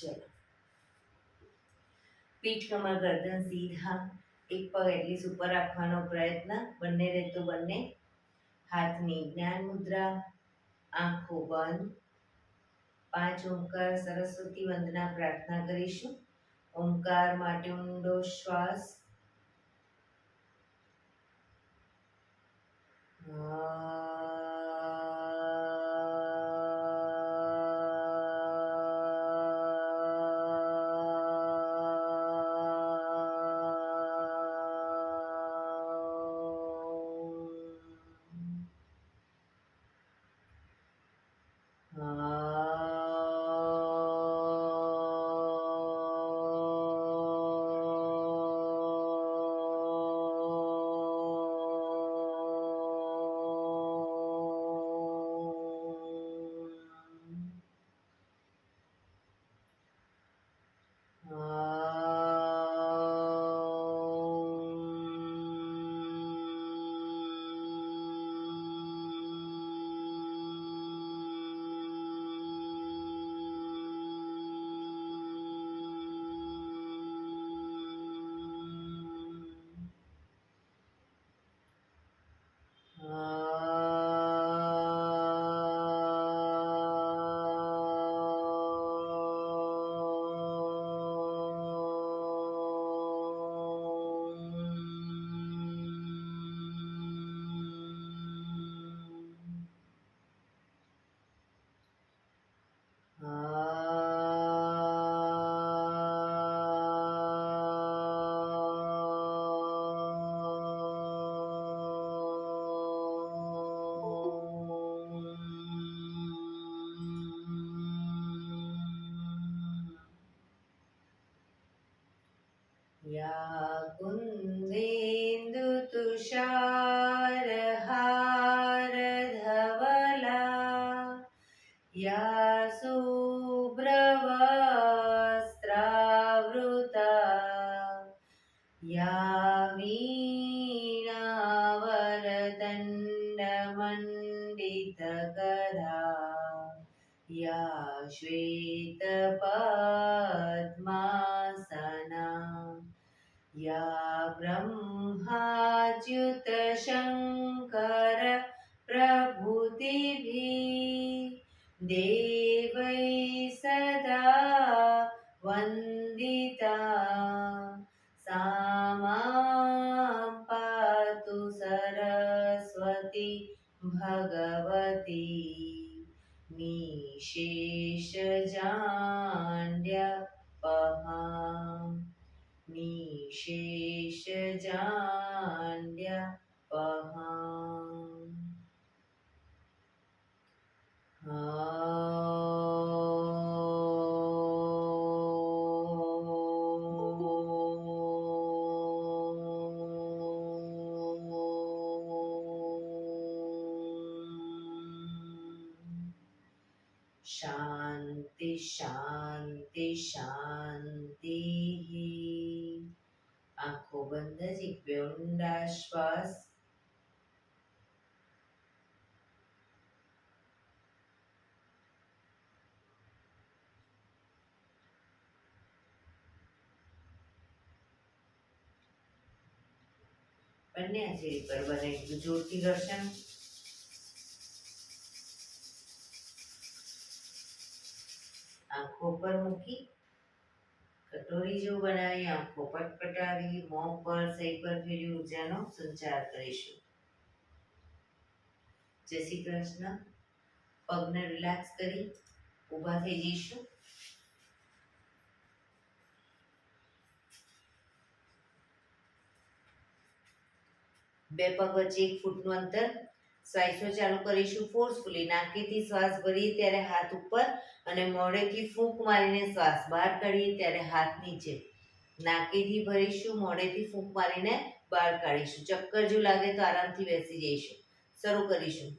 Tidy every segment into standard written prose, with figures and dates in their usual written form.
ચલો, પીઠ કમર ગરદન સીધા, એક પગ એટલીસ્ટ ઉપર રાખવાનો પ્રયત્ન, બંને રહેતો બંને હાથની જ્ઞાન મુદ્રા, આંખો બંધ. 5 ઓમકાર સરસ્વતી વંદના પ્રાર્થના કરીશું. ઓમકાર માટે ઊંડો શ્વાસ. या कुन्देन्दुतुषारहारधवला या शुभ्रवस्त्रावृता या वीणावरदण्डमण्डितकरा या श्वेतपद्मासना या ब्रह्माच्युतशङ्कर प्रभृतिभिः देवैः सदा वन्दिता सा मां पातु सरस्वती भगवती निशेषजाड्यपहा निशेषजाड्यपहा. शांति शांति शांति. आंखों बंद, एक पे ऊंडा श्वास. બંને હાજરી પર બનાવ્યું જોરથી દર્શન. આંખો પર મૂકી કટોરી જેવું બનાવી આંખો પટપટાવી મોં પર સહી પર ફેરી ઉર્જાનો સંચાર કરીશું. જય શ્રી કૃષ્ણ. પગને રિલેક્સ કરી ઊભા થઈ જઈશું. બે પગ વચ્ચે 1 ફૂટનું અંતર. શ્વાસો ચાલુ કરીશું ફોર્સફુલી. નાકેથી શ્વાસ ભરીએ ત્યારે હાથ ઉપર અને મોઢેથી ફૂંક મારીને શ્વાસ બહાર કાઢીએ ત્યારે હાથ નીચે. નાકેથી ભરીશું, મોઢેથી ફૂંક મારીને બહાર કાઢીશું. ચક્કર જો લાગે તો આરામથી બેસી જઈશું. શરૂ કરીશું.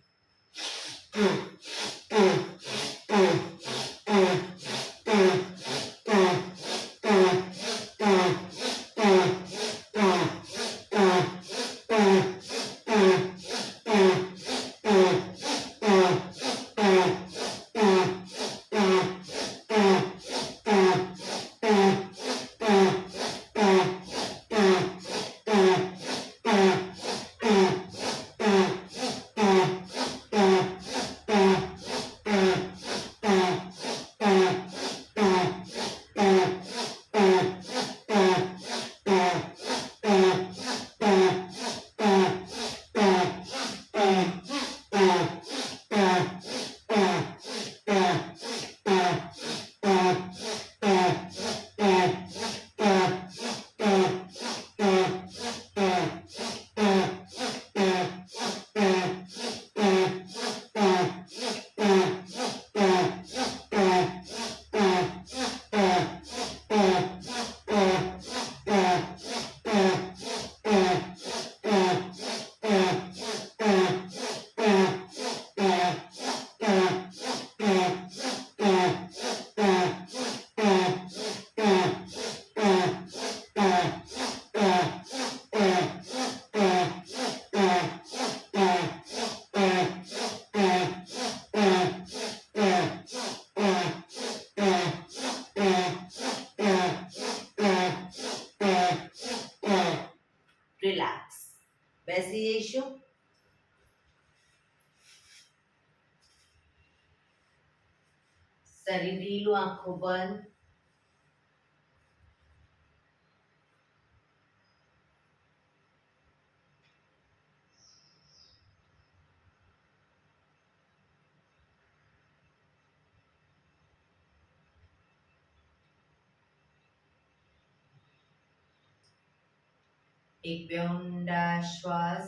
શરીર ઢીલું, આંખો બંધ. એક બે ઊંડા શ્વાસ.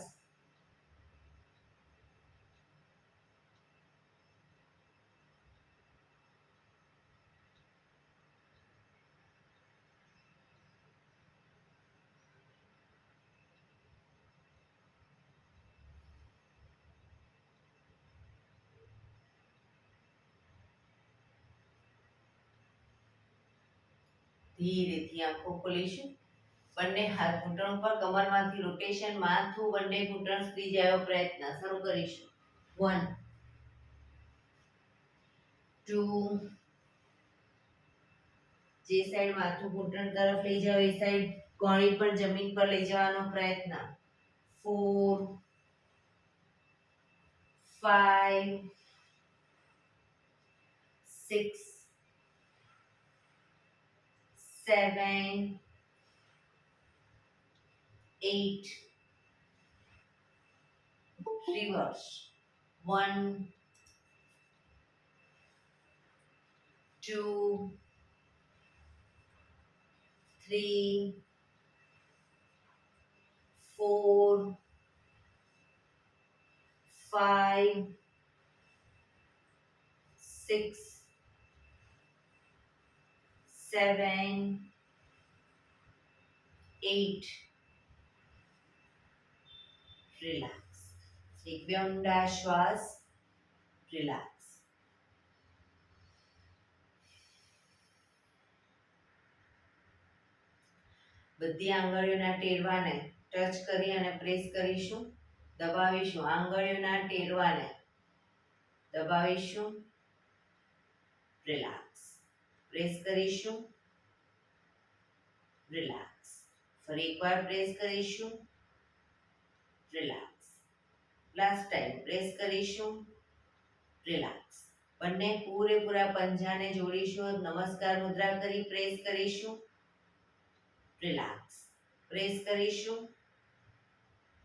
ધીરેથી આંખો ખોલીશું. બંને હાથ ઘૂંટણ પર, કમરમાંથી રોટેશન, માથું બંને ઘૂંટણ સુધી જાય એવો પ્રયત્ન. શરૂ કરીશું. 1 2. જે સાઈડ માથું ઘૂંટણ તરફ લઈ જાવ એ સાઈડ કોણી પર જમીન પર લઈ જવાનો પ્રયત્ન. 4 5 6 7 8. Reverse. 1 2 3 4 5 6 7 8. રિલેક્સ. એક બે ઊંડા શ્વાસ. રિલેક્સ. બધી આંગળીઓના ટેરવાને ટચ કરી અને પ્રેસ કરીશું. દબાવીશું. આંગળીઓના ટેરવાને દબાવીશું. રિલેક્સ. પ્રેસ કરીશું. રિલેક્સ. ફરી એકવાર પ્રેસ કરીશું. રિલેક્સ. લાસ્ટ ટાઈમ પ્રેસ કરીશું. રિલેક્સ. બંને પૂરેપૂરા પંજાને જોડીશું. નમસ્કાર મુદ્રા કરી પ્રેસ કરીશું. રિલેક્સ. પ્રેસ કરીશું.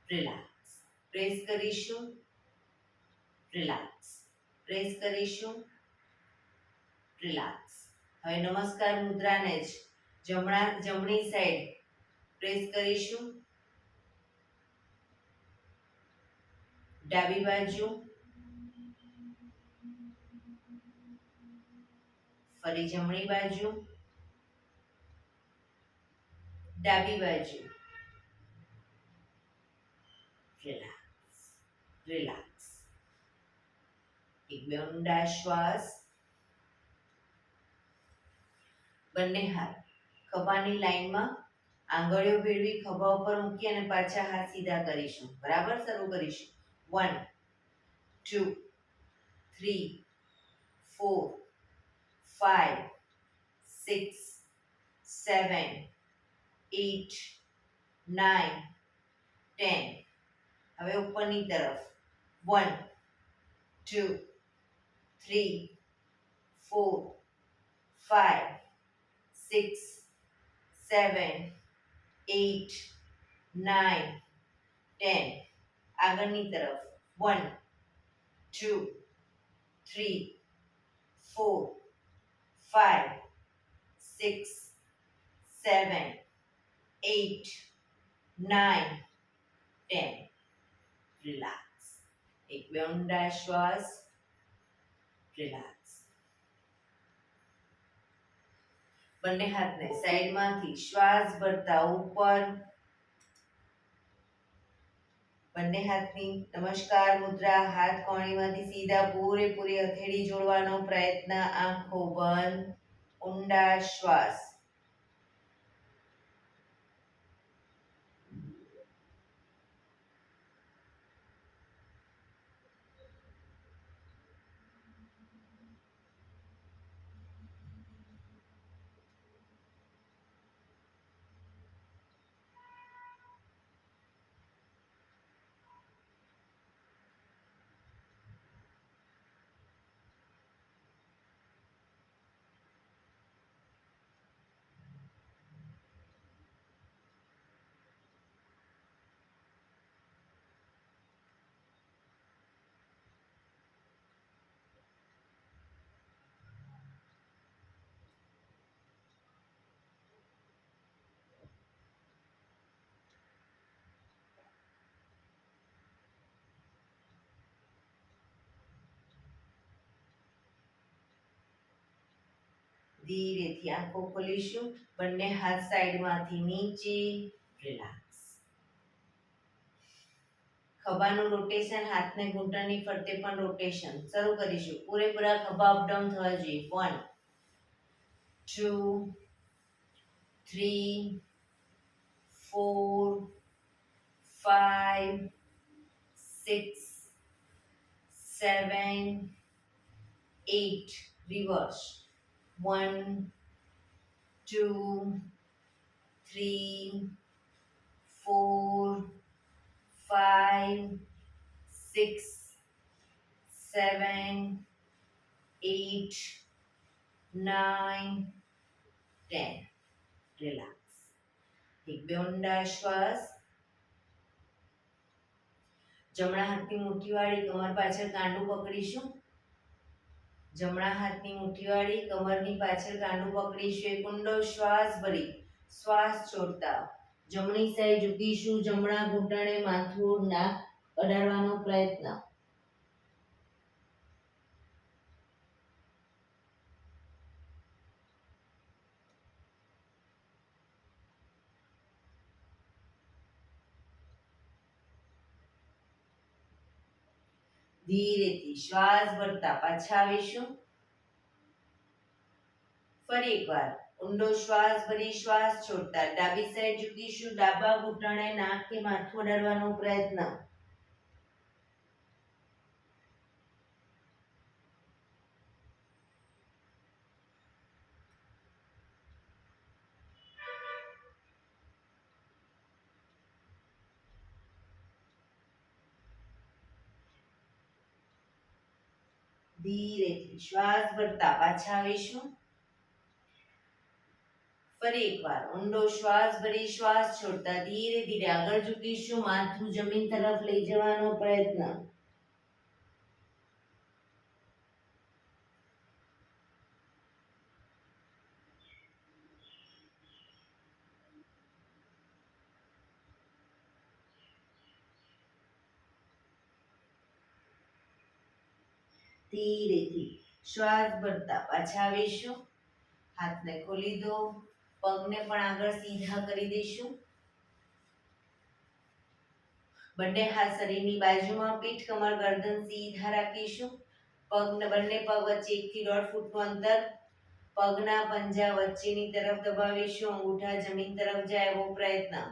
રિલેક્સ. પ્રેસ કરીશું. રિલેક્સ. પ્રેસ કરીશું. રિલેક્સ. હવે નમસ્કાર મુદ્રાને જ જમણી સાઈડ પ્રેસ કરીશું. ડાબી બાજુ. ફરી જમણી બાજુ. ડાબી બાજુ. રિલેક્સ. રિલેક્સ. એક બે ઊંડા શ્વાસ. બંને હાથ ખભાની લાઈનમાં આંગળીઓ ભેળવી ખભા ઉપર મૂકી અને પાછા હાથ સીધા કરીશું. બરાબર. શરૂ કરીશું. 1 2 3 4 5 6 7 8 9 10. હવે ઉપરની તરફ. 1 2 3 4 5 6 7 8 9 10. આગળની તરફ. 1 2 3 4 5 6 7 8 9 10. રિલેક્સ. એક બે ઊંડા શ્વાસ. રિલેક્સ. બંને હાથને સાઈડમાંથી શ્વાસ ભરતા ઉપર. બંને હાથની નમસ્કાર મુદ્રા. હાથ કોણીમાંથી સીધા પૂરેપૂરી હથેળી જોડવાનો પ્રયત્ન. આંખો બંધ. ઊંડા શ્વાસ. ધીરેથી આંખો ખોલીશું. બંને હાથ સાઈડમાંથી નીચે. રિલેક્સ. ખભાનું રોટેશન, હાથને ઘૂંટણની ફરતે પણ રોટેશન. શરૂ કરીશું. પૂરેપૂરા ખભા અપડાઉન થવા જોઈએ. 1 2 3 4 5 6 7 8. Reverse. 1 2 3 4 5 6 7 8 9 10. Relax. એક બે ઊંડા શ્વાસ. જમણા હાથની મુઠ્ઠીવાળી કમર પાછળ કાંડું પકડીશું. જમણા હાથની મુઠ્ઠીવાળી કમરની પાછળ કાંડું પકડીશું. એક ઊંડો શ્વાસ ભરી શ્વાસ છોડતા જમણી સાઈડ ઝૂકીશું. જમણા ઘૂંટણે માથું નાક અડાડવાનો પ્રયત્ન. ધીરેથી શ્વાસ ભરતા પાછા આવીશું. ફરી એકવાર ઊંડો શ્વાસ ભરી શ્વાસ છોડતા ડાબી સાઈડ ઝૂકીશું. ડાબા ઘૂંટણે નાક કે માથું અડાડવાનો પ્રયત્ન. ધીરેથી શ્વાસ ભરતા પાછા આવીશું. ફરી એકવાર ઊંડો શ્વાસ ભરી શ્વાસ છોડતા ધીરે ધીરે આગળ ઝૂકીશું. માથું જમીન તરફ લઈ જવાનો પ્રયત્ન. ધીરેથી શ્વાસ ભરતા પાછા આવીશું. હાથને ખોલી દો. પગને પણ આગળ સીધા કરી દઈશું. બંને હાથ શરીરની બાજુમાં. પીઠ કમર ગરદન સીધા રાખીશું. બંને પગ વચ્ચે 1 થી 1.5 ફૂટનું અંતર. પગના પંજા વચ્ચેની તરફ દબાવીશું. અંગૂઠા જમીન તરફ જાય એવો પ્રયત્ન.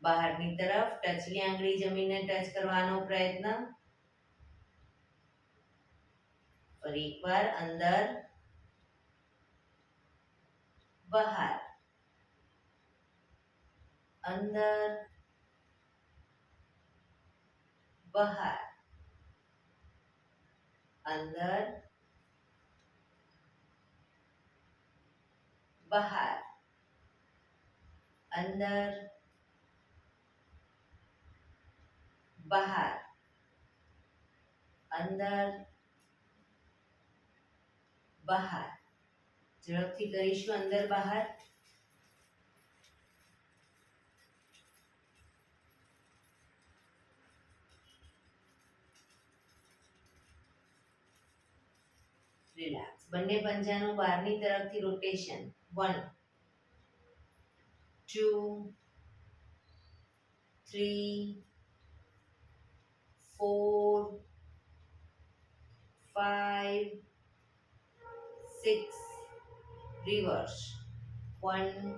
બહારની તરફ ટચલી આંગળી જમીનને ટચ કરવાનો પ્રયત્ન. ફરી એકવાર અંદર બહાર અંદર બહાર અંદર બહાર અંદર બહાર અંદર બહાર. ઝડપથી કરીશું. અંદર બહાર. રિલેક્સ. બંને પંજાનું બહારની તરફથી રોટેશન. 1 2 3 4 5 6. Reverse. 1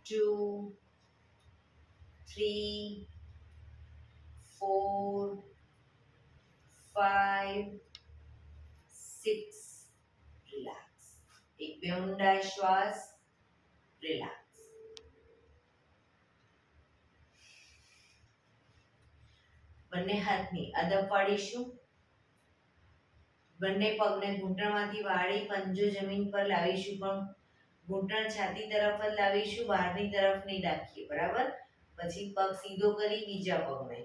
2 3 4 5 6. રિલેક્સ. એક બે ઊંડા શ્વાસ. રિલેક્સ. બંને હાથની અદબ પાડીશું. બંને પગને ઘૂંટણમાંથી વાળી પંજો જમીન પર લાવીશું. પણ ઘૂંટણ છાતી તરફ જ લાવીશું. બહારની તરફ નહીં રાખીએ. બરાબર. પછી પગ સીધો કરી બીજા પગને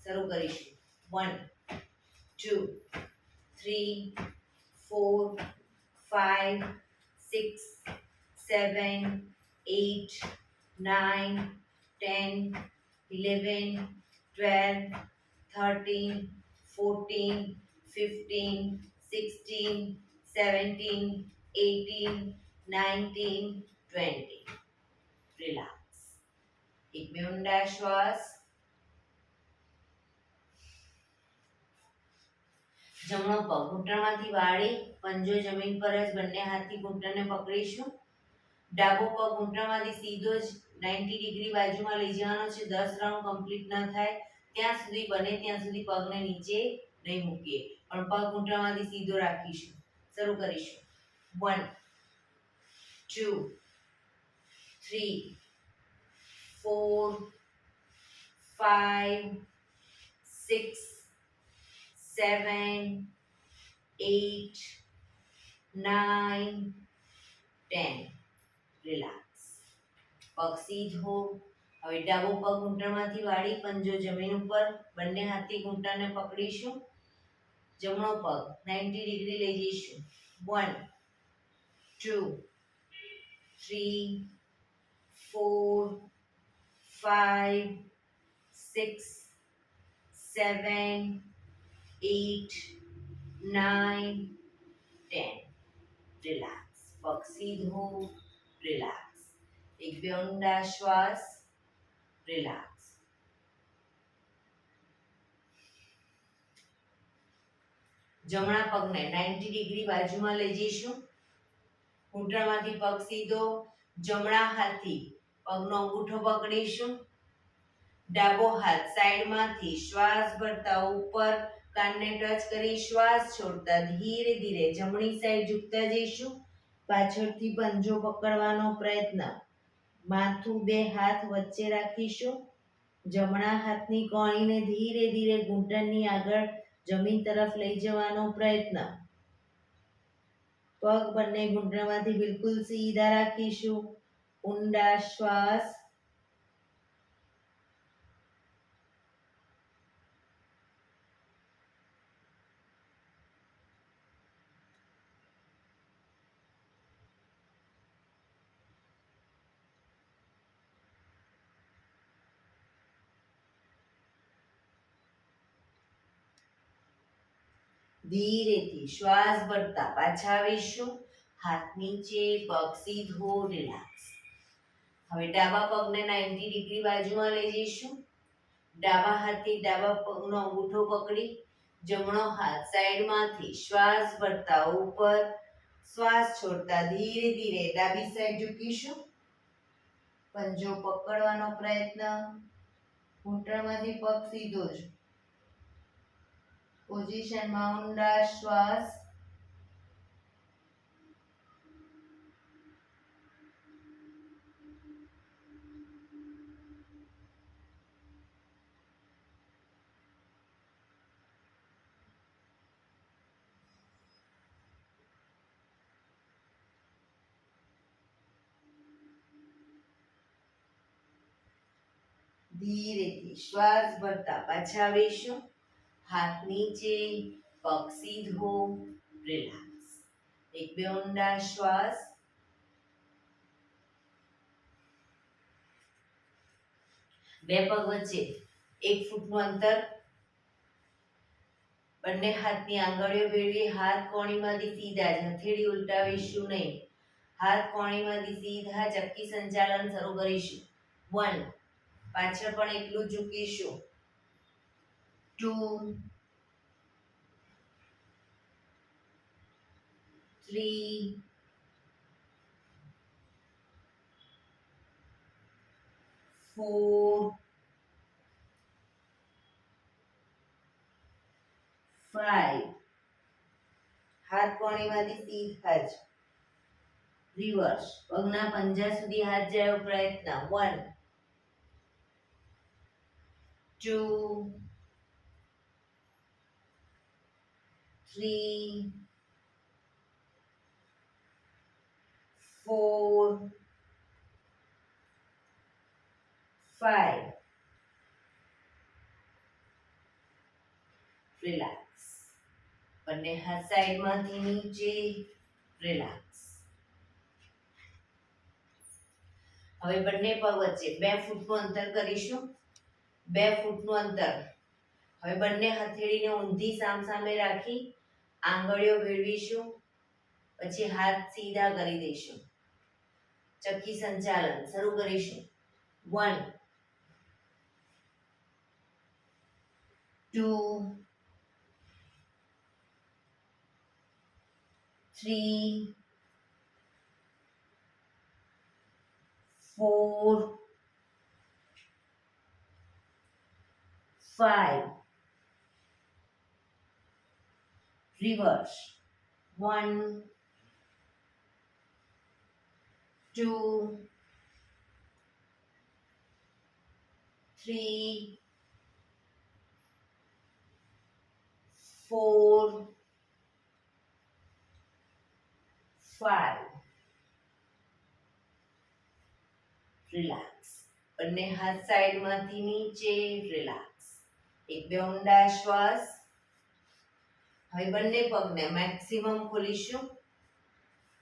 શરૂ કરીશું. 1 2 3 4 5 6 7 8 9 10 11 12 13 14 15, 16, 17, 18, 19, 20. રિલેક્સ. એક બે ઊંડા શ્વાસ. જમણો પગ ઘૂંટણમાંથી વાળી પંજો જમીન પર જ બંને હાથથી ઘૂંટણને પકડીશું. ડાબો પગ ઘૂંટણમાંથી સીધો જ 90 ડિગ્રી બાજુમાં લઈ જવાનો છે. 10 રાઉન્ડ કમ્પ્લીટ ન થાય ત્યાં સુધી બને ત્યાં સુધી પગને નીચે નહીં મૂકીએ, પણ પગ ઘૂંટણમાંથી સીધો રાખીશું. શરૂ કરીશું. 1 2 3 4 5 6 7 8 9 10. રિલેક્સ. પગ સીધો. હવે ડાબો પગ ઘૂંટણમાંથી વાળી પંજો જમીન ઉપર બંને હાથથી ઘૂંટણને પકડીશું. જમણો પગ 90 ડિગ્રી લઈ જઈશું. 1 2 3 4 5 6 7 8 9 10. રિલેક્સ. પગ સીધો. રિલેક્સ. એક બે ઊંડા શ્વાસ. રિલેક્સ. જમણા પગને 90 ડિગ્રી બાજુમાં લઈ જઈશું. ઘૂંટણમાંથી પગ સીધો. જમણા હાથથી પગનો અંગૂઠો પકડીશું. ડાબો હાથ સાઈડમાંથી શ્વાસ ભરતા ઉપર કાનને ટચ કરી શ્વાસ છોડતા ધીરે ધીરે જમણી સાઈડ ઝૂકતા જઈશું. પાછળથી પંજો પકડવાનો પ્રયત્ન. માથું બે હાથ વચ્ચે રાખીશું. જમણા હાથની કોણીને ધીરે ધીરે ઘૂંટણની આગળ જમીન તરફ લઈ જવાનો પ્રયત્ન. પગ બંને ઘૂંટણમાંથી બિલકુલ સીધા રાખીશું. ઊંડા શ્વાસ. ધીરેથી શ્વાસ ભરતા પાછા આવીશું. હાથ નીચે, પગ સીધો. રિલેક્સ. હવે ડાબા પગને 90 ડિગ્રી બાજુમાં લઈ જઈશું. ડાબા હાથથી ડાબા પગનો અંગૂઠો પકડી જમણો હાથ સાઈડમાંથી શ્વાસ ભરતા ઉપર શ્વાસ છોડતા ધીરે ધીરે ડાબી સાઈડ ઝૂકીશું. પંજો પકડવાનો પ્રયત્ન. ઘૂંટણમાંથી પગ સીધો જ. પોઝિશનમાં ઊંડા શ્વાસ. ધીરેથી શ્વાસ ભરતા પાછા આવીશું. હાથ નીચે, પગ સીધો. રિલેક્સ. એક બે ઊંડા શ્વાસ. બે પગ વચ્ચે 1 ફૂટનું અંતર. બંને હાથની આંગળીઓ ભેળવી હાથ કોણીમાંથી સીધા જ. હથેળી ઉલટાવીશું નહીં. હાથ કોણીમાંથી સીધા ચક્કી સંચાલન શરૂ કરીશું. 1 પાછળ પણ એટલું જ ઝૂકીશું. 2 3 4 5. હાથ કોણીમાંથી સીધા જ. રિવર્સ. પગના પંજા સુધી હાથ જાય એવો પ્રયત્ન. 1 2 3 4 5. રિલેક્સ. બંને હાથ સાઈડમાંથી નીચે. રિલેક્સ. હવે બંને પગ વચ્ચે 2 ફૂટનું અંતર કરીશું. 2 ફૂટનું અંતર. હવે બંને હથેળીને ઊંધી સામસામે રાખી આંગળીઓ ભેળવીશું, પછી હાથ સીધા કરી દઈશું. ચક્કી સંચાલન શરૂ કરીશું. 1 2 3 4 5 reverse. 1 2 3 4 5 રિલેક્સ. બંને હાથ સાઈડમાંથી નીચે રિલેક્સ. એક બે ઊંડા શ્વાસ. હવે બંને પગને મેક્સિમમ ખોલીશું.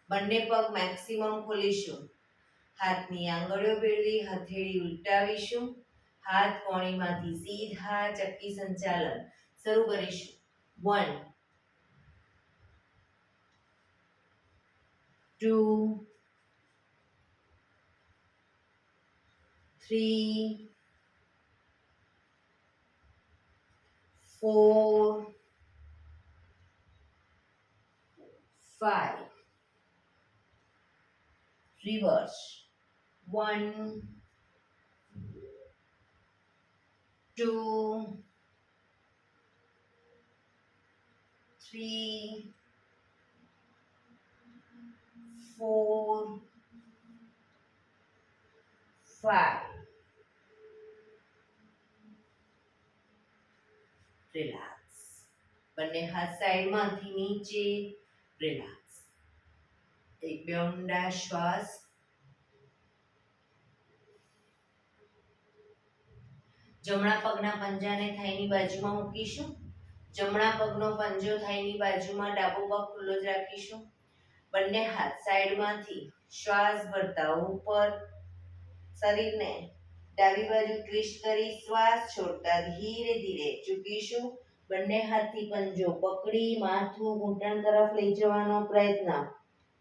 બંને પગ મેક્સિમમ ખોલીશું. હાથની આંગળીઓ ભેળવી હથેળી ઉલટાવીશું. હાથ કોણીમાંથી સીધા ચક્કી સંચાલન શરૂ કરીશું. 1 2 3 4 5 reverse. 1 2 3 4 5 રિલેક્સ. બંને હાથ સાઈડમાંથી નીચે રિલેક્સ. એક બે ઊંડા શ્વાસ. જમણા પગના પંજાને થાઈની બાજુમાં મૂકીશું. જમણા પગનો પંજો થાઈની બાજુમાં, ડાબો પગ ખુલ્લો જ રાખીશું. બંને હાથ સાઈડમાંથી શ્વાસ ભરતા ઉપર શરીરને ડાબી બાજુ ટ્વિસ્ટ કરી શ્વાસ છોડતા ધીરે ધીરે ઝૂકીશું. બંને હાથથી પંજો પકડી માથું ઘૂંટણ તરફ લઈ જવાનો પ્રયત્ન.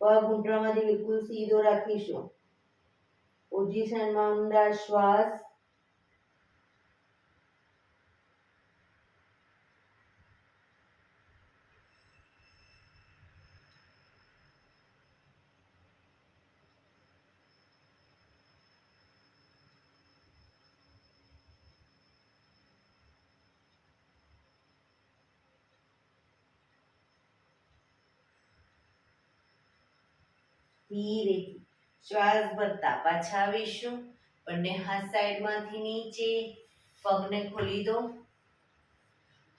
પગ ઘૂંટણમાંથી બિલકુલ સીધો રાખીશું. પોઝિશનમાં ઊંડા શ્વાસ. ધીરેથી શ્વાસ ભરતા પાછા આવીશું. બંને હાથ સાઈડમાંથી નીચે. પગને ખોલી દો.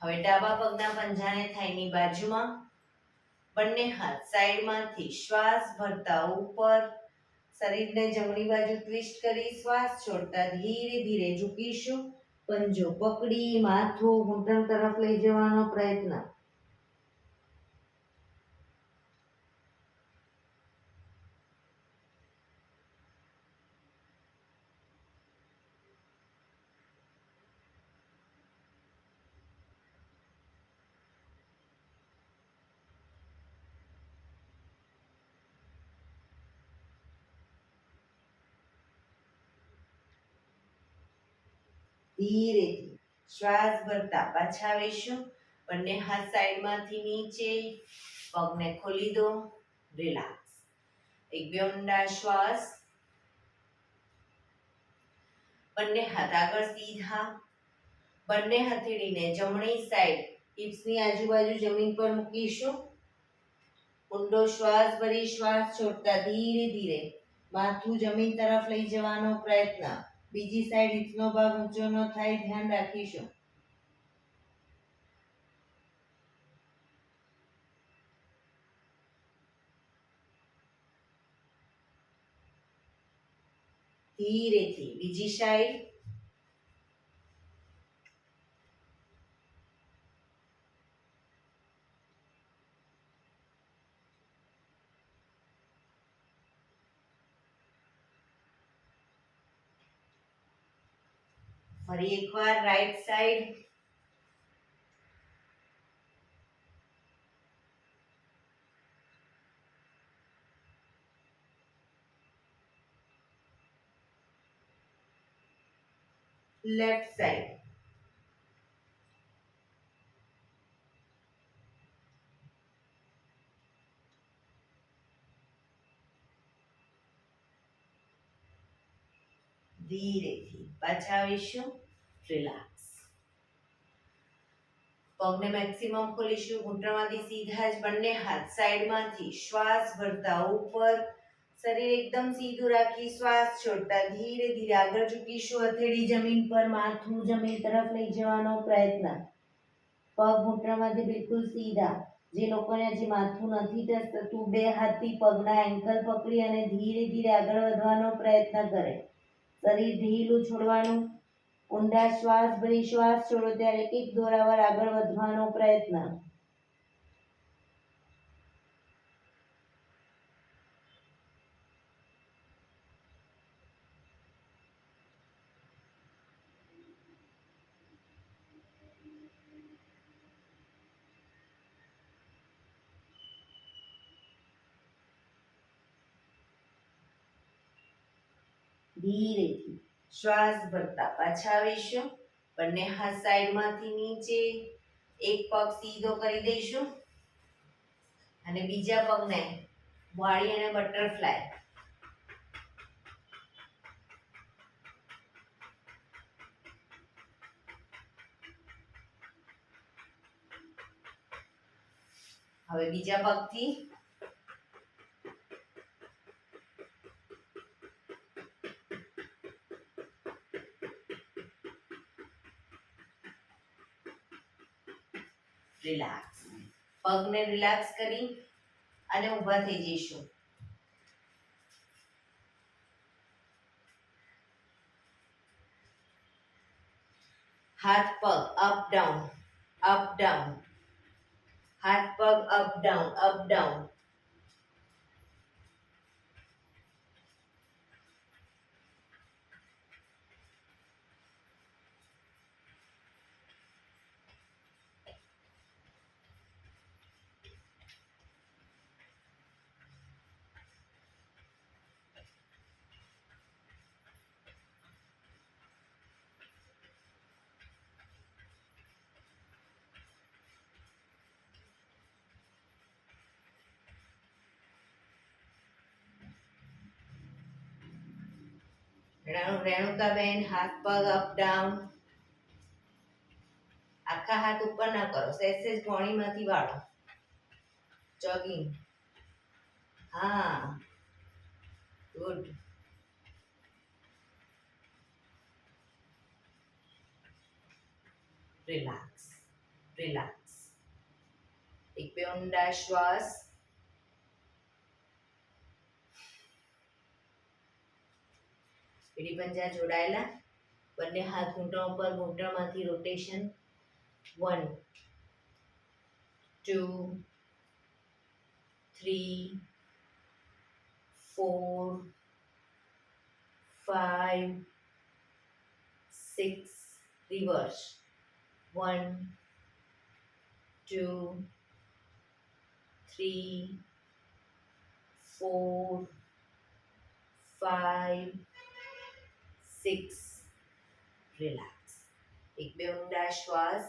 હવે ડાબા પગના પંજાને થાઈની બાજુમાં. બંને હાથ સાઈડમાંથી શ્વાસ ભરતા ઉપર શરીરને જમણી બાજુ ટ્વિસ્ટ કરી શ્વાસ છોડતા ધીરે ધીરે ઝૂકીશું. પંજો પકડી માથું ઘૂંટણ તરફ લઈ જવાનો પ્રયત્ન. ધીરેથી શ્વાસ ભરતા પાછા આવીશું. બંને હાથ સાઈડમાંથી નીચે. પગને ખોલી દો. રિલેક્સ. એક બે ઊંડા શ્વાસ. બંને હાથ આગળ સીધા. બંને હથેળીને જમણી સાઈડ હિપ્સની આજુબાજુ જમીન પર મૂકીશું. ઊંડો શ્વાસ ભરી શ્વાસ છોડતા ધીરે ધીરે માથું જમીન તરફ લઈ જવાનો પ્રયત્ન. બીજી સાઈડ હિપ્સનો ભાગ ઊંચો ન થાય ધ્યાન રાખીશું. ધીરેથી બીજી સાઈડ. ફરી એકવાર રાઈટ સાઈડ. લેફ્ટ સાઈડ, ધીરેથી પાછા આવીશું, રિલેક્સ. પગને મેક્સિમમ ખોલીશું, ઘૂંટણમાંથી સીધા જ બંને હાથ સાઈડમાંથી શ્વાસ ભરતા ઉપર, શરીર એકદમ સીધું રાખી શ્વાસ છોડતા ધીરે ધીરે આગળ ઝૂકીશું, હથેળી જમીન પર, માથું જમીન તરફ લઈ જવાનો પ્રયત્ન. પગ ઘૂંટણમાંથી બિલકુલ સીધા. જે લોકોને હજી માથું નથી ટચતું, બે હાથથી પગના એન્કલ પકડી અને ધીરે ધીરે આગળ વધવાનો પ્રયત્ન કરે. શરીર ઢીલું છોડવાનું. ઊંડા શ્વાસ ભરી શ્વાસ છોડો ત્યારે એક દોરાવાર આગળ વધવાનો પ્રયત્ન. ધીરેથી શ્વાસ ભરતા પાછા આવીશું, બંને હાથ સાઈડમાંથી નીચે, એક પગ સીધો કરી દઈશું અને બીજા પગને વાળી અને બટરફ્લાય. હવે બીજા પગથી રિલેક્સ. પગને રિલેક્સ કરી અને ઊભા થઈ જઈશું. હાથ પગ અપ ડાઉન, અપ ડાઉન, હાથ પગ અપ ડાઉન, અપ ડાઉન. રેણુકાબેન, હાથ પગ અપ ડાઉન. આખા હાથ ઉપર ના કરો, સહેજ ગોણીમાંથી વાળો. જોગિંગ. હા, ગુડ. Relax, relax. એક બે ઊંડા શ્વાસ. એડી પંજા જોડાયેલા, બંને હાથ ઘૂંટણ ઉપર, ઘૂંટણમાંથી રોટેશન. 1 2 3 4 5 6. રિવર્સ. 1 2 3 4 5 6. રિલેક્સ. એક બે ઊંડા શ્વાસ.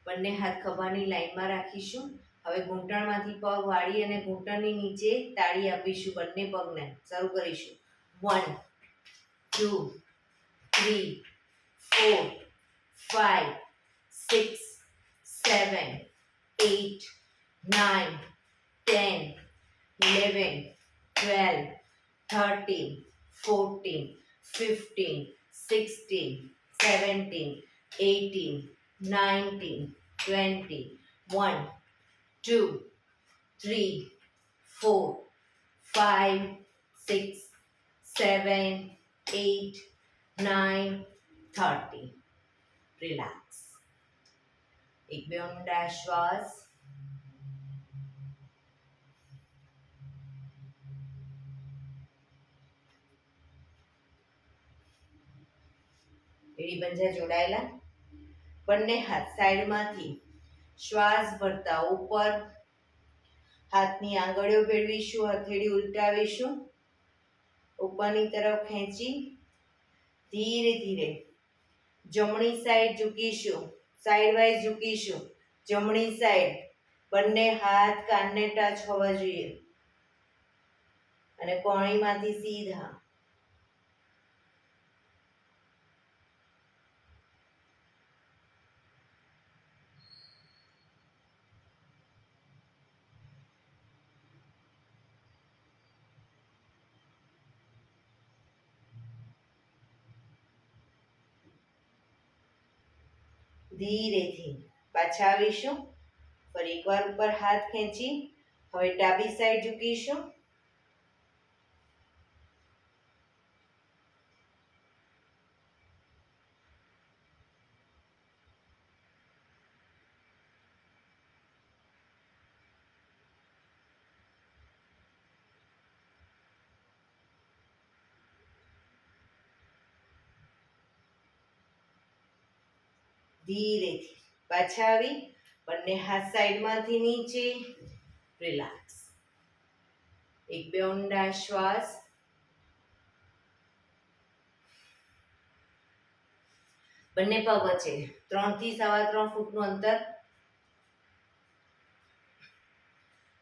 બંને હાથ ખભાની લાઈનમાં રાખીશું. હવે ઘૂંટણમાંથી પગ વાળી અને ઘૂંટણની નીચે તાળી આપીશું બંને પગને. શરૂ કરીશું. 1 2 3 4 5 6 7 8 9 10 11 12 13 14 15 16 17 18 19 20 1 2 3 4 5 6 7 8 9 30. રિલેક્સ. એક બે ઊંડા શ્વાસ. એડી પંજા જોડાયેલા, બંને હાથ સાઈડમાંથી શ્વાસ ભરતા ઉપર, હાથની આંગળીઓ ભેળવીશું, હથેળી ઉલટાવીશું, ઉપરની તરફ ખેંચી ધીરે ધીરે જમણી સાઈડ ઝૂકીશું, સાઈડ વાઇઝ ઝૂકીશું. જમણી સાઈડ બંને હાથ કાનને ટચ હોવા જોઈએ અને કોણીમાંથી સીધા. ધીરેથી પાછા આવીશું. ફરી એકવાર ઉપર હાથ ખેંચી હવે ડાબી સાઈડ ઝૂકીશું. ધીરેથી પાછા આવી બંને હાથ સાઈડમાંથી નીચે. રિલેક્સ. એક બે ઊંડા શ્વાસ. બંને પગ વચ્ચે 3 થી 3.25 ફૂટનું અંતર.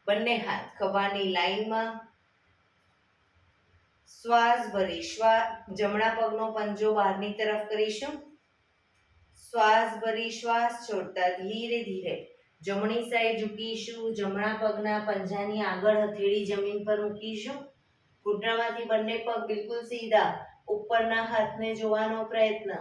બંને હાથ ખભાની લાઈનમાં. શ્વાસ ભરી જમણા પગનો પંજો બહારની તરફ કરીશું. શ્વાસ ભરી શ્વાસ છોડતા ધીરે ધીરે જમણી સાઈડ ઝૂકીશું. જમણા પગના પંજાની આગળ હથેળી જમીન પર મૂકીશું. ઘૂંટણમાંથી બંને પગ બિલકુલ સીધા. ઉપરના હાથને જોવાનો પ્રયત્ન.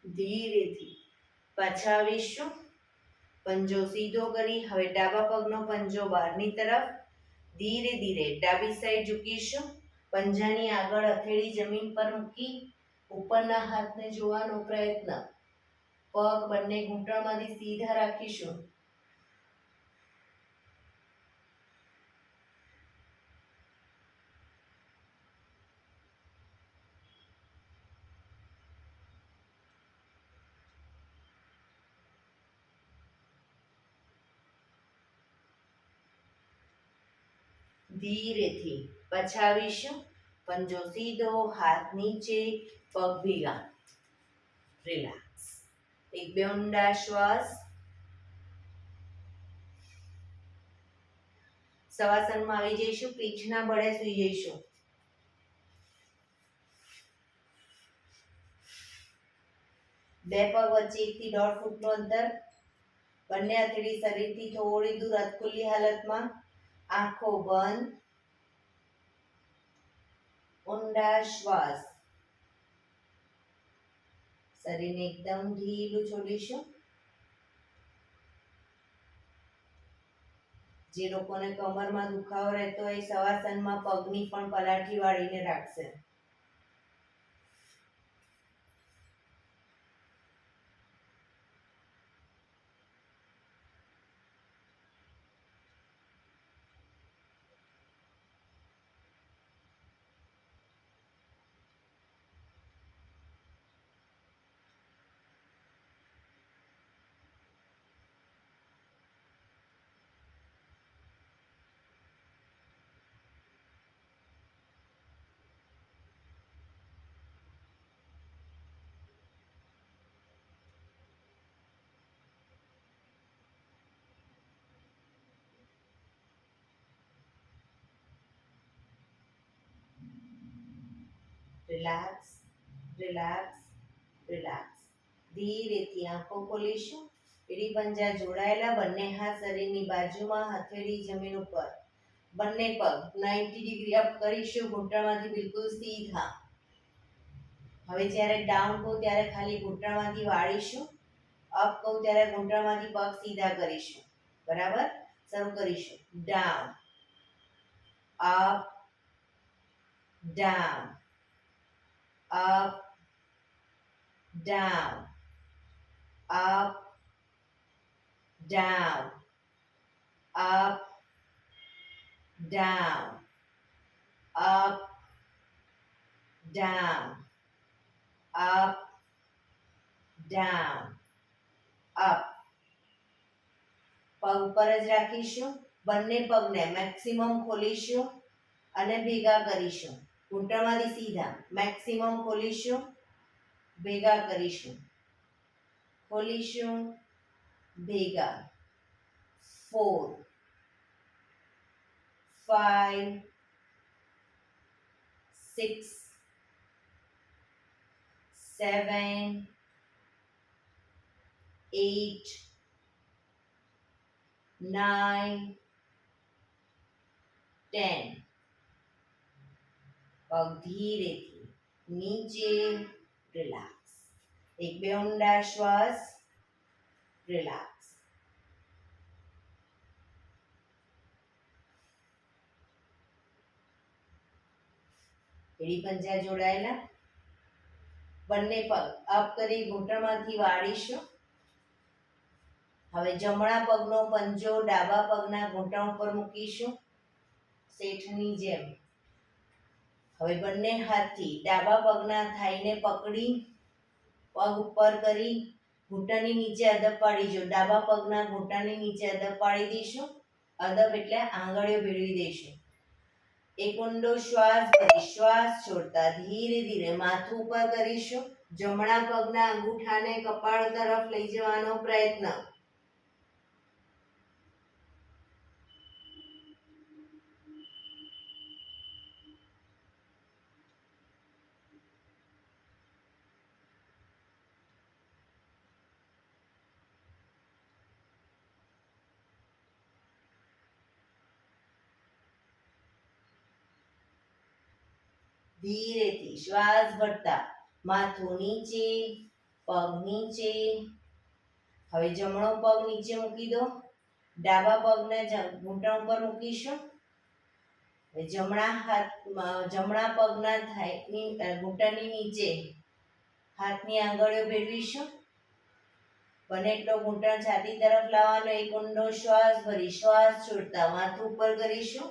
ધીરેથી પાછા આવીશું. પંજો સીધો કરી હવે ડાબા પગનો પંજો બહારની તરફ. ધીરે ધીરે ડાબી સાઈડ ઝૂકીશું. પંજાની આગળ હથેળી જમીન પર મૂકી ઉપરના હાથને જોવાનો પ્રયત્ન. પગ બંને ઘૂંટણમાંથી સીધા રાખીશું. ધીરેથી પાછા આવીશું. પંજો સીધો, હાથ નીચે, પગ ભેગા. રિલેક્સ. એક બે ઊંડા શ્વાસ. શવાસનમાં આવી જઈશું. પીઠના બળે સૂઈ જઈશું. બે પગ વચ્ચે 1 થી 1.5 ફૂટનું અંતર. બંને હથેળી શરીરથી થોડી દૂર અધખુલ્લી હાલતમાં. આંખો બંધ. ઊંડા શ્વાસ. શરીરને એકદમ ઢીલું છોડીશું. જે લોકોને કમરમાં દુખાવો રહેતો હોય શવાસનમાં પગની પણ પલાઠી વાળીને રાખશે. Relax, relax, relax. ધીરેથી આંખો ખોલીશું. એડી પંજા જોડાયેલા. બંને હાથ શરીરની બાજુમાં, હથેળી જમીન ઉપર. બંને પગ 90 ડિગ્રી અપ કરીશું. ઘૂંટણમાંથી બિલકુલ સીધા. હવે જ્યારે ડાઉન કહું ત્યારે ખાલી ઘૂંટણમાંથી વાળીશું. અપ કહું ત્યારે ઘૂંટણમાંથી પગ સીધા કરીશું. બરાબર? શરૂ કરીશું. Down, up, down, up, down, up, down, up, down, up, down, up, down, up. પગ ઉપર જ રાખીશું. બંને પગને મેક્સિમમ ખોલીશું અને ભેગા કરીશું. ઘૂંટણમાંથી સીધા મેક્સિમમ ખોલીશું, ભેગા કરીશું, ખોલીશું, ભેગા. 4 5 6 7 8 9 10. પગ ધીરેથી નીચે, રિલેક્સ. એક બે ઊંડા શ્વાસ, રિલેક્સ. એડી પંજા જોડાયેલા. બંને પગ અપ કરી ઘૂંટણમાંથી વાળીશું. હવે જમણા પગનો પંજો ડાબા પગના ઘૂંટણ ઉપર મૂકીશું, શેઠની જેમ. હવે બંને હાથથી ડાબા પગના થાઈને પકડી પગ ઉપર કરી ઘૂંટણની નીચે અદબ પાડીશું. ડાબા પગના ઘૂંટણની નીચે અદબ પાડી દઈશું. અદબ એટલે આંગળીઓ ભેળવી દઈશું. એક ઊંડો શ્વાસ ભરી શ્વાસ છોડતા ધીરે ધીરે માથું ઉપર કરીશું. જમણા પગના અંગૂઠાને કપાળ તરફ લઈ જવાનો પ્રયત્ન. ધીરેથી શ્વાસ ભરતા માથું નીચે, પગ નીચે. હવે જમણો પગ નીચે મૂકી દો. ડાબા પગને ઘૂંટણ ઉપર મૂકીશું. જમણા પગના થાઈની ઘૂંટણની નીચે હાથની આંગળીઓ ભેળવીશું. બને એટલો ઘૂંટણ છાતી તરફ લાવવાનો. એક ઊંડો શ્વાસ ભરી શ્વાસ છોડતા માથું ઉપર કરીશું.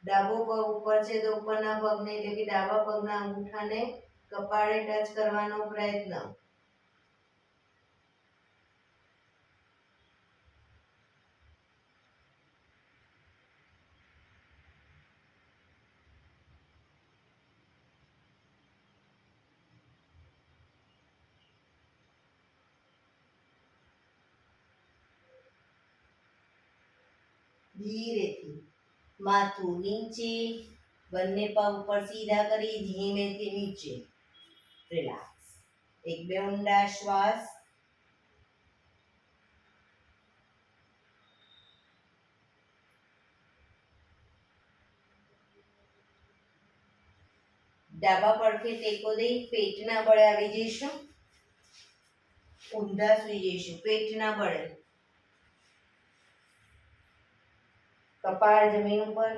ડાબો પગ ઉપર છે તો ઉપરના પગને એટલે કે ડાબા પગના અંગૂઠાને કપાળે ટચ કરવાનો પ્રયત્ન. ધીરેથી માથું નીચે, બંને પગ ઉપર સીધા કરી ધીમેથી નીચે, રિલેક્સ. એક બે ઊંડા શ્વાસ. ડાબા પડખે ટેકો દઈ પેટના બળે આવી જઈશું. ઊંધા સુઈ જઈશું પેટના બળે. કપાળ જમીન ઉપર,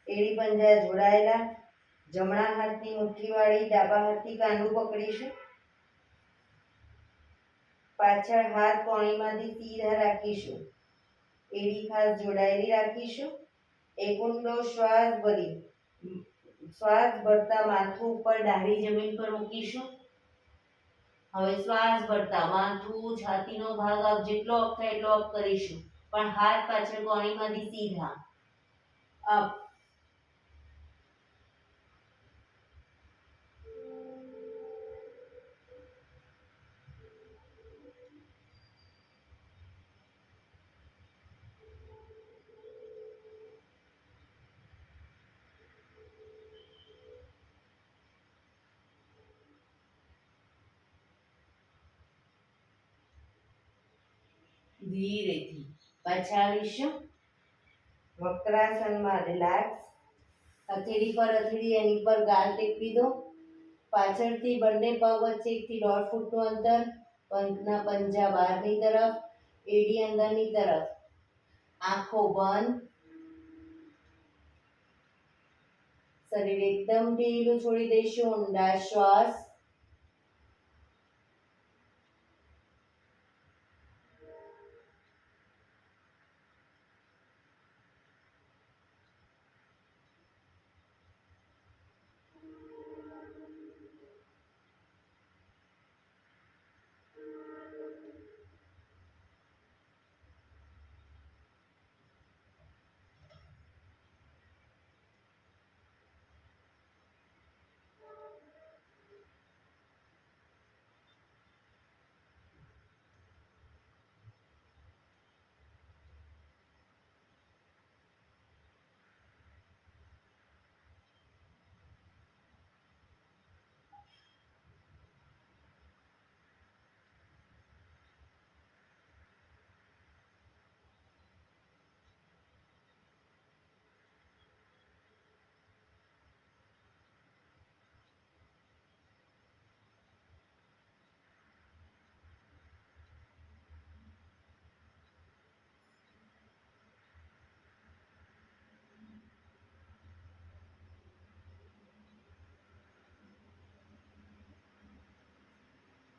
એડી પંજા જોડાયેલા. જમણા હાથની મુઠ્ઠી વાળી ડાબા હાથથી કાંડું પકડીશું. પાછળ હાથ કોણીમાંથી સીધા રાખીશું. એડી ખાસ જોડાયેલી રાખીશું. એક ઊંડો શ્વાસ ભરી શ્વાસ ભરતા માથું ઉપર ડાબી જમીન પર મૂકીશું. હવે શ્વાસ ભરતા માથું છાતીનો ભાગ અપ જેટલો અપ થાય એટલો અપ કરીશું. પણ હાથ પાછળ કોણીમાંથી સીધા અપ. ધીરેથી પાછા આવીશું. વક્રાસનમાં રિલેક્સ. હથેળી પર હથેળી એની પર ગાલ ટેકવી દો. પાછળથી બંને પગ વચ્ચે 1 થી 1.5 ફૂટનું અંતર. પગના પંજા બહારની તરફ, એડી અંદરની તરફ. આંખો બંધ. શરીર એકદમ ઢીલું છોડી દઈશું. ઊંડા શ્વાસ.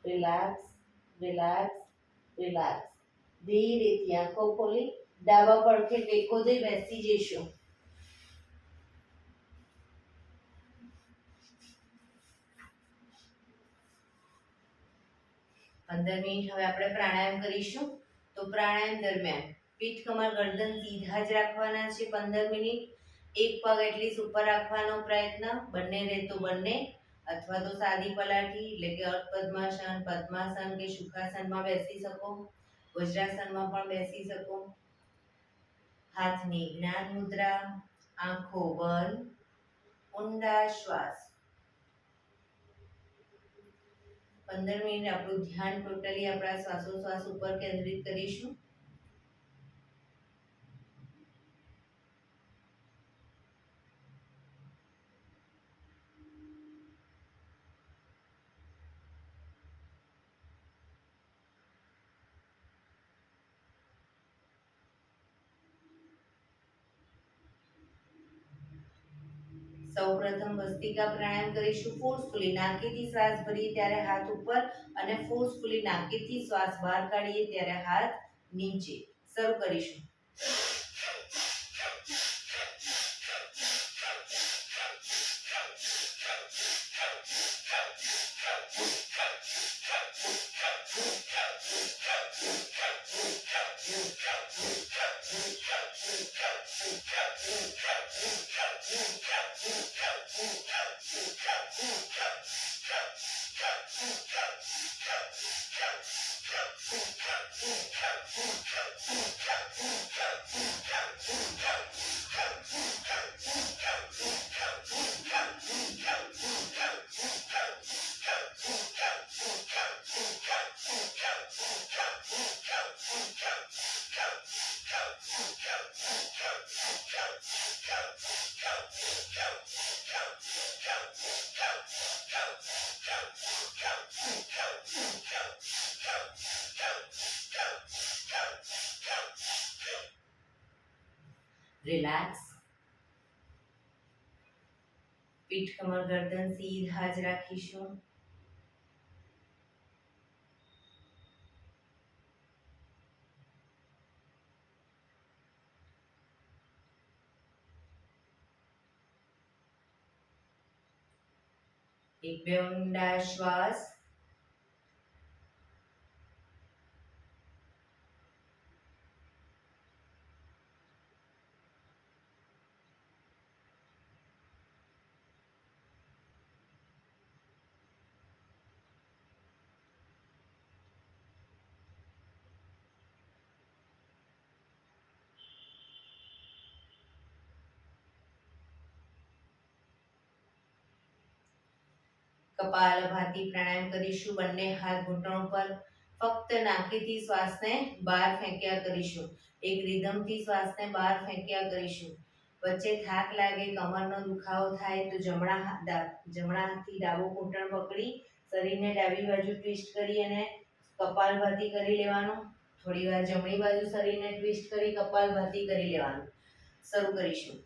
Relax, relax, relax. ધીરેથી આંખો ખોલી ડાબા પડખે ટેકો દઈ બેસી જઈશું. 15 મિનિટ હવે આપણે પ્રાણાયામ કરીશું. તો પ્રાણાયામ દરમિયાન પીઠ કમર ગરદન સીધા જ રાખવાના છે 15 મિનિટ. એક પગ એટલીસ્ટ ઉપર રાખવાનો પ્રયત્ન, બંને રહે તો બંને, અથવા તો સાદી પલાઠી એટલે કે અર્ધ પદ્માસન, પદ્માસન કે સુખાસનમાં બેસી શકો, વજ્રાસનમાં પણ બેસી શકો. હાથની જ્ઞાન મુદ્રા, આંખો બંધ, ઊંડા શ્વાસ. 15 મિનિટ આપણું ધ્યાન ટોટલી આપણા શ્વાસોશ્વાસ ઉપર કેન્દ્રિત કરીશું. સૌપ્રથમ ભસ્ત્રિકા પ્રાણાયામ કરીશું. ફોર્સફુલી નાકેથી શ્વાસ ભરીએ ત્યારે હાથ ઉપર અને ફોર્સફુલી નાકેથી શ્વાસ બહાર કાઢીએ ત્યારે હાથ નીચે. શરૂ કરીશું. રિલેક્સ. પીઠ કમર ગરદન સીધા જ રાખીશું. એક બે ઊંડા શ્વાસ. કપાલભાતિ પ્રાણાયામ કરીશું. બંને હાથ ઘૂંટણ પર. ફક્ત નાકેથી શ્વાસને બહાર ફેંક્યા કરીશું. એક રિધમથી શ્વાસને બહાર ફેંક્યા કરીશું. વચ્ચે થાક લાગે, કમરનો દુખાવો થાય તો જમણા હાથથી ડાબો ઘૂંટણ પકડી શરીરને ડાબી બાજુ ટ્વિસ્ટ કરી અને કપાલભાતિ કરી લેવાનું. થોડી વાર જમણી બાજુ શરીરને ટ્વિસ્ટ કરી કપાલભાતિ કરી લેવાનું. શરૂ કરીશું.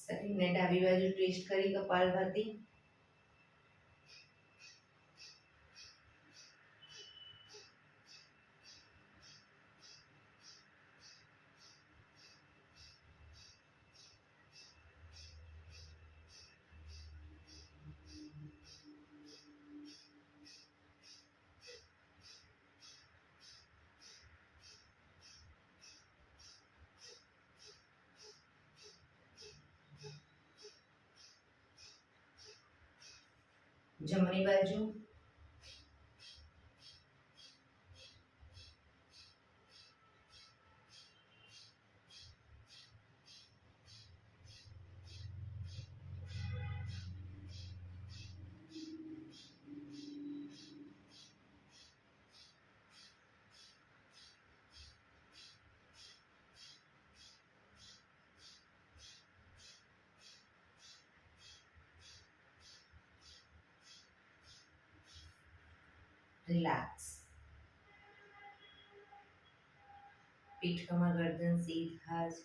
શરીરને ડાબી બાજુ ટ્વિસ્ટ કરી કપાલભાતિ. જમણી બાજુ. રિલેક્સ. પીઠ કમર ગરદન સીધા જ.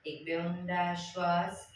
એક બે ઊંડા શ્વાસ.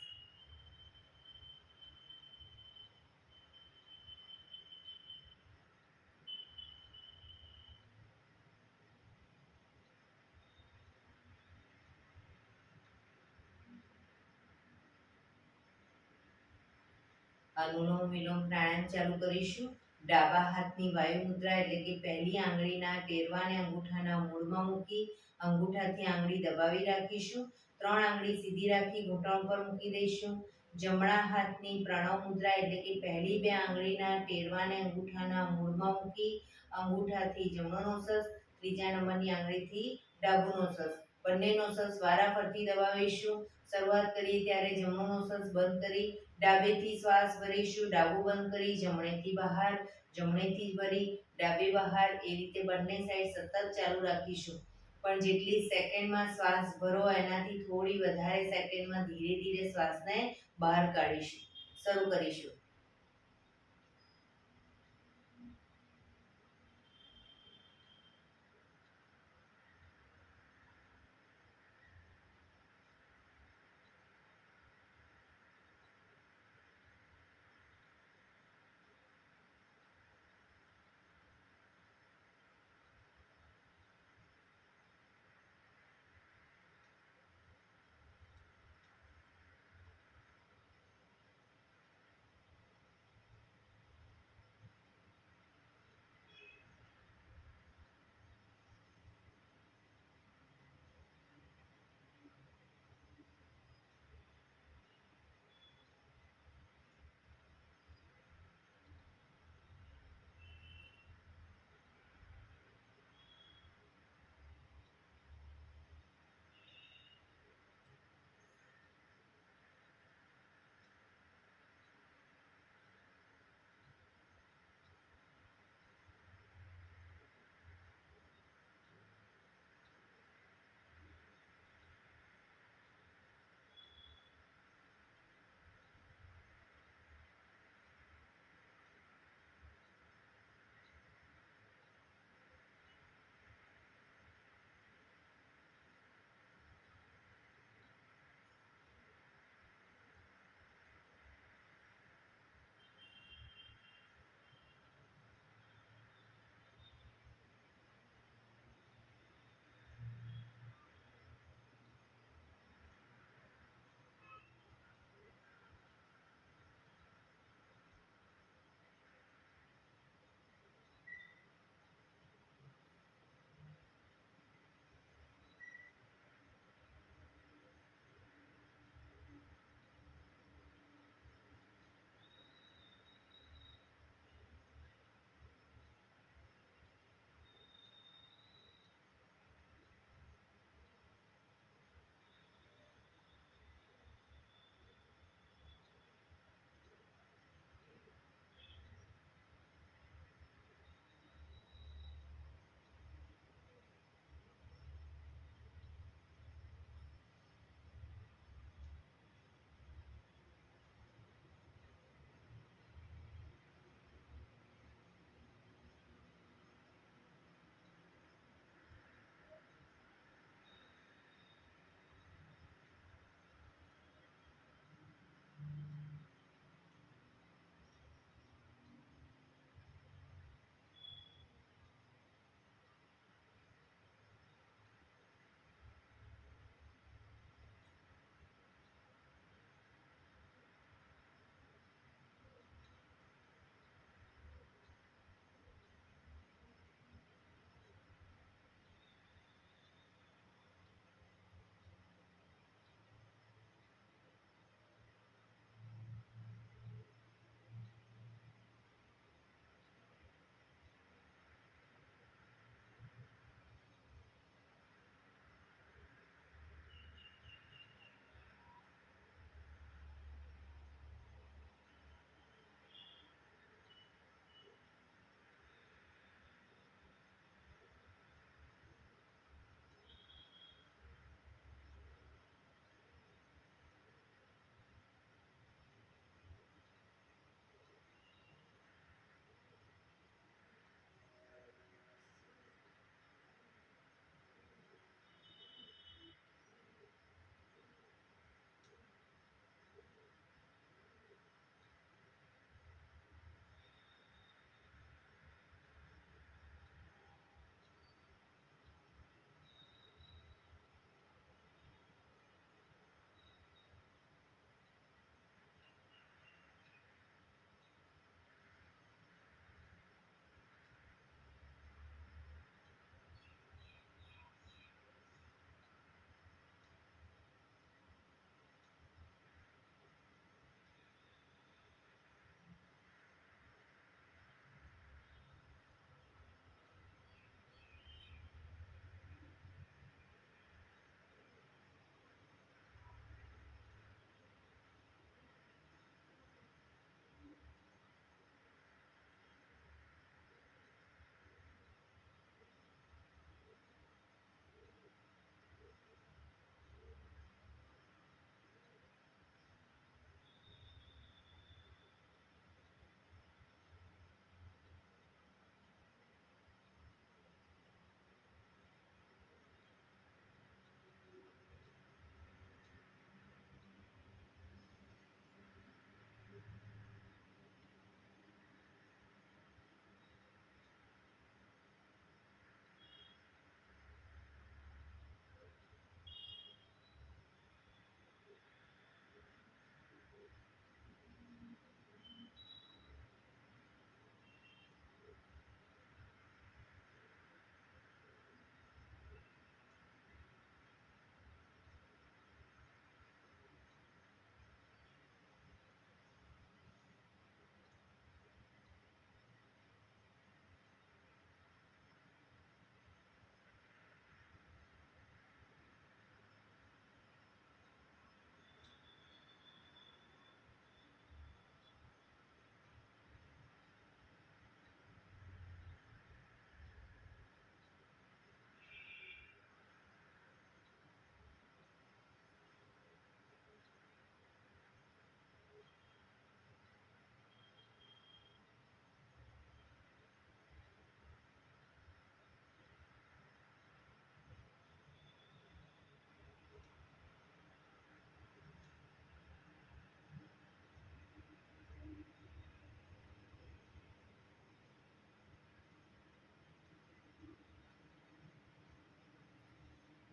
અનુલોમ વિલોમ પ્રાણાયામ ચાલુ કરીશું. ડાબા હાથની વાયુ મુદ્રા એટલે કે પહેલી આંગળીના ટેરવાને અંગૂઠાના મૂળમાં મૂકી અંગૂઠાથી આંગળી દબાવી રાખીશું. 3 આંગળી સીધી રાખી ઘૂંટણ પર મૂકી દઈશું. જમણા હાથની પ્રણવ મુદ્રા એટલે કે પહેલી 2 આંગળીના ટેરવાને અંગૂઠાના મૂળમાં મૂકી અંગૂઠાથી જમણો નોસસ, ત્રીજા નંબરની આંગળીથી ડાબુ નોસસ, બંને નોસસ વારાફરતી દબાવીશું. શરૂઆત કરીએ ત્યારે જમણો નોસસ બંધ કરી ડાબેથી શ્વાસ ભરીશું. ડાબુ બંધ કરી જમણેથી બહાર, જમણેથી ભરી ડાબે બહાર. એ રીતે બંને સાઈડ સતત ચાલુ રાખીશું. પણ જેટલી સેકન્ડમાં શ્વાસ ભરો એનાથી થોડી વધારે સેકન્ડમાં ધીરે ધીરે શ્વાસને બહાર કાઢીશું. શરૂ કરીશું.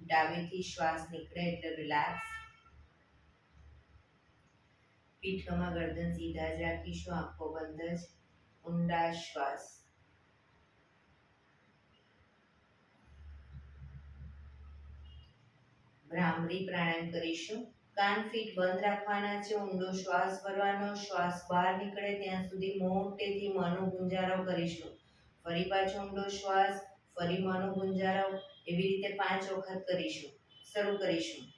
ડાબેથી શ્વાસ નીકળે એટલે રિલેક્સ. પીઠ ખમા ગરદન સીધા જ રાખીશું, આંખો બંધ જ. ઊંડા શ્વાસ. ભ્રામરી પ્રાણાયામ કરીશું. કાન ફીટ બંધ રાખવાના છે, ઊંડો શ્વાસ ભરવાનો, શ્વાસ બહાર નીકળે ત્યાં સુધી મોટેથી મોંનો ગુંજારો કરીશું. ફરી પાછો ઊંડો શ્વાસ, ફરી મોંનો ગુંજારો, એવી રીતે 5 વખત કરીશું. શરૂ કરીશું.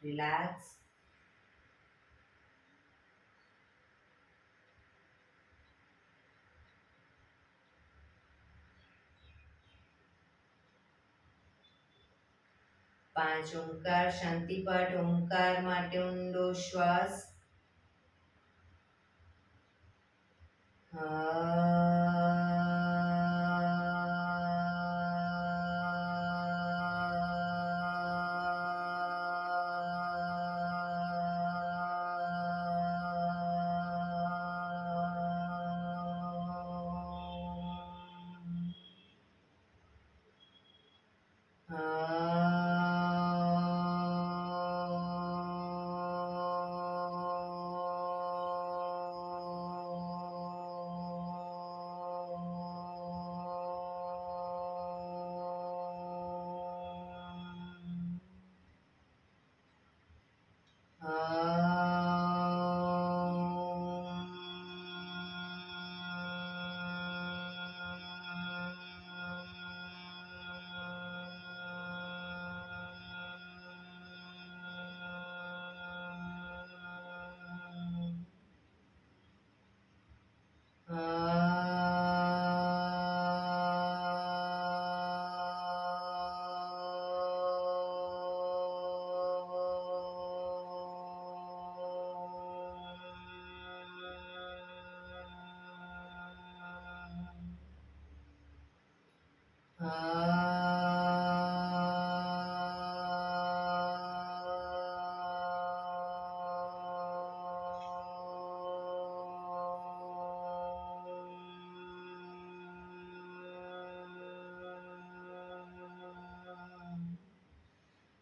રિલેક્સ. પાંચ ઓમકાર શાંતિપાઠ. ઓમકાર માટે ઊંડો શ્વાસ.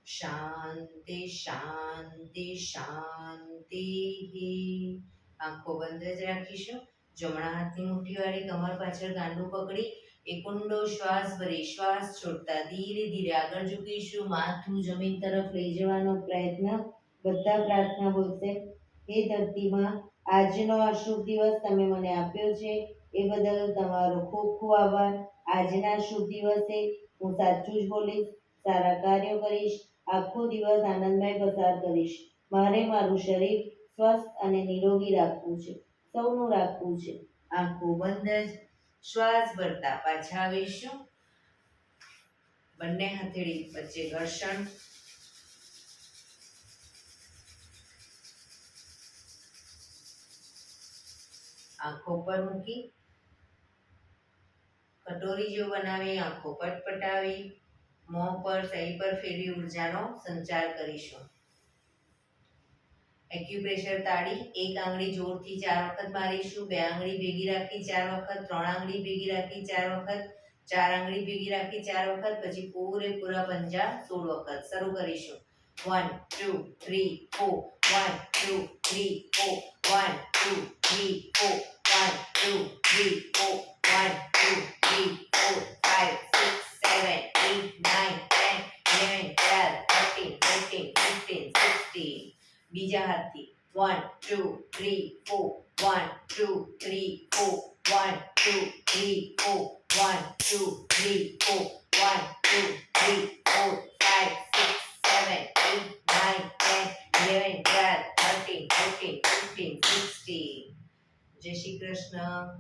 શાંતિ શાંતિ શાંતિ. આંખો બંધ જ રાખીશું. જમણા હાથની મુઠ્ઠી વાળી કમર પાછળ ગાંડું પકડી એક ઊંડો શ્વાસ ભરી શ્વાસ છોડતા ધીરે ધીરે આગળ ઝૂકીશું. માથું જમીન તરફ લઈ જવાનો પ્રયત્ન. બધા પ્રાર્થના બોલશે. હે ધરતીમાં, આજનો આ શુભ દિવસ તમે મને આપ્યો છે એ બદલ તમારો ખૂબ ખૂબ આભાર. આજના શુભ દિવસે હું સાચું જ બોલીશ, સારા કાર્યો કરીશ, આખો દિવસ આનંદમય પસાર કરીશ. મારે મારું શરીર સ્વસ્થ અને નિરોગી રાખવું છે, સૌનું રાખવું છે. આંખો બંધ જ શ્વાસ ભરતા પાછા આવીશું. બંને હથેળી વચ્ચે ઘર્ષણ, આંખો પર મૂકી કટોરી જેવું બનાવી આંખો પટપટાવી મોં પર શરીર પર ફેરવી ઉર્જાનો સંચાર કરીશું. એક્યુપ્રેશર તાળી એક આંગળી જોરથી 4 વખત મારીશું, બે આંગળી ભેગી રાખી 4 વખત, 3 આંગળી ભેગી રાખી 4 વખત, 4 આંગળી ભેગી રાખી 4 વખત, પછી પૂરેપૂરા પંજા 16 વખત. શરૂ કરીશું. 1 2 3 4 1 2 3 4 1 2 3 4 1 2 3 4 1 2 3 4 5 6 7 8 9 10 11 12 13 14 15 16. બીજા હાથથી 1 2 3 4 1 2 3 4 1 2 3 4 1 2 3 4 1 2 3 4 5 6 7 8 9 10 11 12 13 14 15 16. જય શ્રી કૃષ્ણ.